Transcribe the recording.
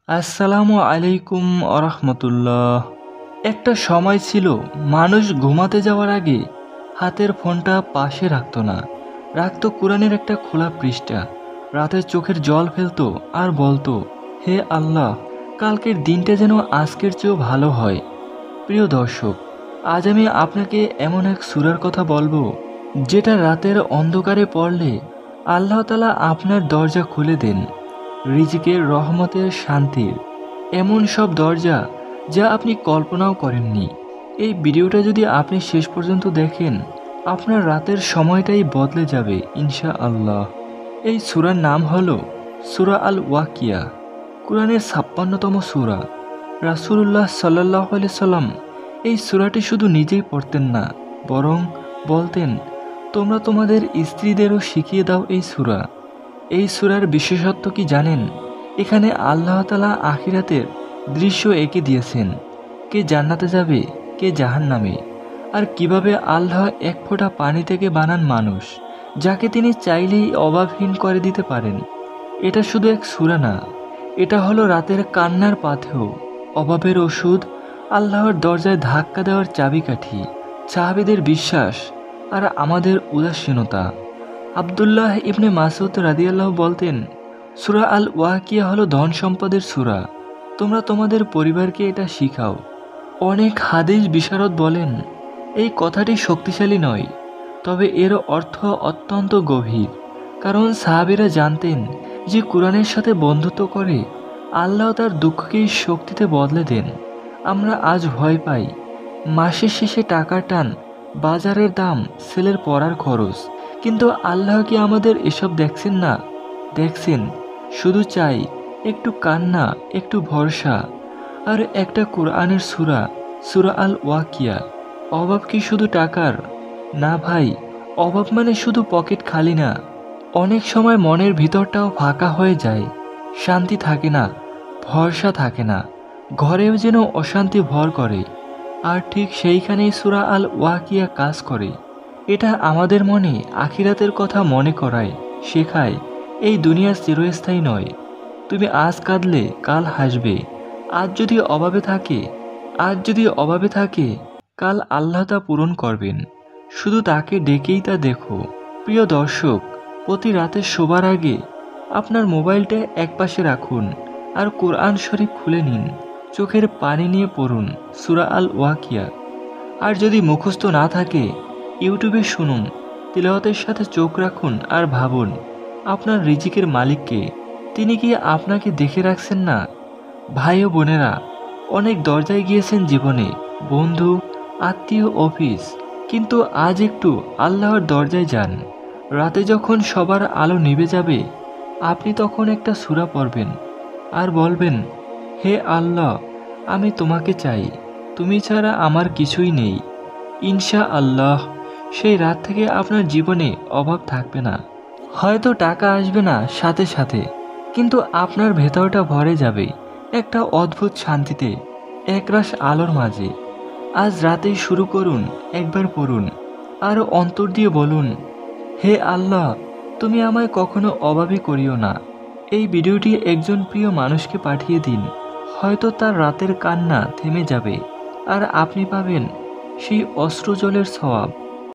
আসসালামু আলাইকুম আরহামতুল্লাহ। একটা সময় ছিল মানুষ ঘুমাতে যাওয়ার আগে হাতের ফোনটা পাশে রাখতো না, রাখতো কোরআনের একটা খোলা পৃষ্ঠা। রাতে চোখের জল ফেলতো আর বলতো, হে আল্লাহ, কালকের দিনটা যেন আজকের চেয়েও ভালো হয়। প্রিয় দর্শক, আজ আমি আপনাকে এমন এক সূরার কথা বলবো, যেটা রাতের অন্ধকারে পড়লে আল্লাহ তাআলা আপনার দরজা খুলে দেন রিজিকের, রহমতের, শান্তির। এমন সব দরজা যা আপনি কল্পনাও করেননি। এই ভিডিওটা যদি আপনি শেষ পর্যন্ত দেখেন, আপনার রাতের সময়টাই বদলে যাবে ইনশা আল্লাহ। এই সূরার নাম হলো সূরা আল ওয়াকিয়া, কুরআনের ৫৬তম সূরা। রাসূলুল্লাহ সাল্লাল্লাহু আলাইহি সাল্লাম এই সূরাটি শুধু নিজেই পড়তেন না, বরং বলতেন, তোমরা তোমাদের স্ত্রীদেরও শিখিয়ে দাও এই সূরা। এই সূরার বিশেষত্ব কি জানেন? এখানে আল্লাহ তাআলা আখিরাতের দৃশ্য এঁকে দিয়েছেন। কে জান্নাতে যাবে, কে জাহান্নামে, আর কিভাবে আল্লাহ এক ফোঁটা পানি থেকে বানান মানুষ, যাকে তিনি চাইলেই অভাবহীন করে দিতে পারেন। এটা শুধু এক সূরা না, এটা হলো রাতের কান্নার পাথেয়, অভাবের ওষুধ, আল্লাহর দরজায় ধাক্কা দেওয়ার চাবিকাঠি, সাহাবীদের বিশ্বাস আর আমাদের উদাসীনতা। আব্দুল্লাহ ইবনে মাসউদ রাদিয়াল্লাহু বলতেন, সূরা আল ওয়াকিয়া হলো ধন সম্পদের সূরা। তোমরা তোমাদের পরিবারকে এটা শিখাও। অনেক হাদিস বিশারদ বলেন, এই কথাটি শক্তিশালী নয়, তবে এর অর্থ অত্যন্ত গভীর। কারণ সাহাবীরা জানতেন যে কোরআনের সাথে বন্ধুত্ব করে আল্লাহ তার দুঃখকেই শক্তিতে বদলে দেন। আমরা আজ ভয় পাই, মাসের শেষে টাকার টান, বাজারের দাম, ছেলের পড়ার খরচ, কিন্তু আল্লাহ কি আমাদের এসব দেখছেন না? দেখছেন। শুধু চাই একটু কান্না, একটু ভরসা, আর একটা কোরআনের সূরা, সূরা আল ওয়াকিয়া। অভাব কি শুধু টাকার? না ভাই, অভাব মানে শুধু পকেট খালি না। অনেক সময় মনের ভিতরটাও ফাঁকা হয়ে যায়, শান্তি থাকে না, ভরসা থাকে না, ঘরেও যেন অশান্তি ভর করে। আর ঠিক সেইখানেই সূরা আল ওয়াকিয়া কাজ করে। এটা আমাদের মনে আখিরাতের কথা মনে করায়, শেখায় এই দুনিয়া চিরস্থায়ী নয়। তুমি আজ কাঁদলে কাল হাসবে। আজ যদি অভাবে থাকে আজ যদি অভাবে থাকে, কাল আল্লাহ তা পূরণ করবেন। শুধু তাকে ডেকেই তা দেখো। প্রিয় দর্শক, প্রতি রাতে শোবার আগে আপনার মোবাইলটা একপাশে রাখুন আর কোরআন শরীফ খুলে নিন। চোখের পানি নিয়ে পড়ুন সূরা আল ওয়াকিয়া। আর যদি মুখস্থ না থাকে, ইউটিউবে শুনুন, তিলাওয়াতের সাথে চোখ রাখুন আর ভাবুন, আপনার রিজিকের মালিককে। তিনি কি আপনাকে দেখে রাখছেন না? ভাই ও বোনেরা, অনেক দরজায় গিয়েছেন জীবনে, বন্ধু, আত্মীয়, অফিস, কিন্তু আজ একটু আল্লাহর দরজায় যান। রাতে যখন সবার আলো নিভে যাবে, আপনি তখন একটা সূরা পড়বেন আর বলবেন, হে আল্লাহ, আমি তোমাকে চাই, তুমি ছাড়া আমার কিছুই নেই। ইনশা আল্লাহ সেই রাত থেকে আপনার জীবনে অভাব থাকবে না। হয়তো টাকা আসবে না সাথে সাথে, কিন্তু আপনার ভেতরটা ভরে যাবে একটা অদ্ভুত শান্তিতে, একরাশ আলোর মাঝে। আজ রাতেই শুরু করুন, একবার পড়ুন আর অন্তর দিয়ে বলুন, হে আল্লাহ, তুমি আমায় কখনো অভাবী করিও না। এই ভিডিওটি একজন প্রিয় মানুষকে পাঠিয়ে দিন। হয়তো তার রাতের কান্না থেমে যাবে আর আপনি পাবেন সেই অশ্রুজলের সওয়াব।